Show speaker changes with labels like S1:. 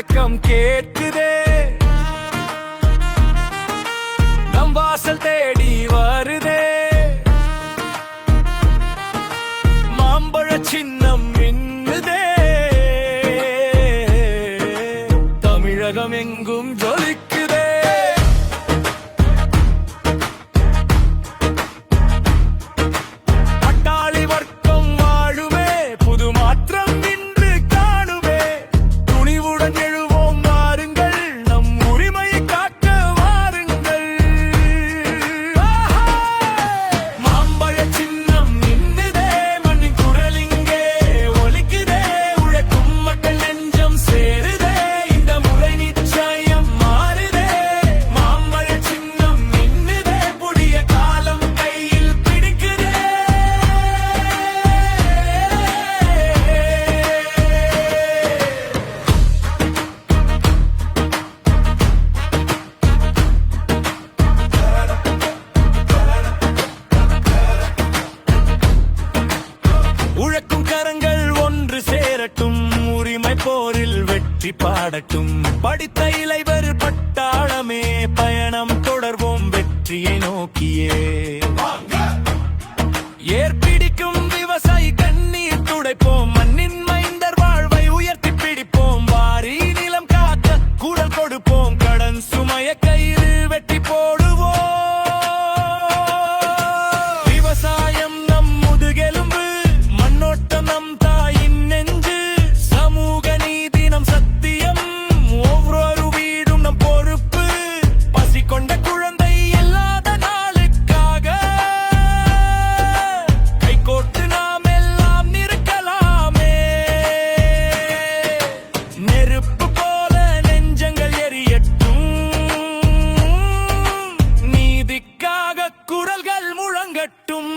S1: முழக்கம் கேட்குதே, நம் வாசல் தேடி வருதே. மாம்பழ சின்னம் மின்னுதே, தமிழகம் எங்கும் ஜொலிக்குதே. பட்டாளி வர்க்கம் வாழுமே, புது மாற்றம் இன்று காணுமே. துணிவுடன் எழுவோம் வாருங்கள், நம் உரிமையை காக்க வாருங்கள். மாம்பழ சின்னம் மின்னுதே, மண்ணின் குரல் இங்கே ஒலிக்குதே. உழைக்கும் மக்கள் நெஞ்சம் சேருதே, இந்த முறை நிச்சயம் மாறுதே. மாம்பழ சின்னம் மின்னுதே, புதிய காலம் கையில் பிடிக்குதே. உழைக்கும் கரங்கள் ஒன்று சேரட்டும், உரிமை போரில் வெற்றி பாடட்டும். படித்த இளைவர் பட்டாளமே, பயணம் தொடர்வோம் வெற்றியை நோக்கியே. ஏற்பிடிக்கும் விவசாயி கண்ணீர் துடைப்போம், மண்ணின் மைந்தர் வாழ்வை உயர்த்தி பிடிப்போம். வாரி நிலம் காக்க குரல் கொடுப்போம், கடன் சுமைய கயிறு வெட்டி போடுவோம். விவசாயம் நம் முதுகெலும்பு, மண்ணோட்டம் நம் தாயின் நெஞ்சு. சமூக நீதி நம் சத்தியம், ஒவ்வொரு வீடும் நம் பொறுப்பு. பசி கொண்ட குழந்தை இல்லாத நாளுக்காக கைகோர்த்து நாம் எல்லாம் நிற்கலாமே. நெருப்பு போல நெஞ்சங்கள் எரியட்டும், நீதிக்காக குரல்கள் முழங்கட்டும்.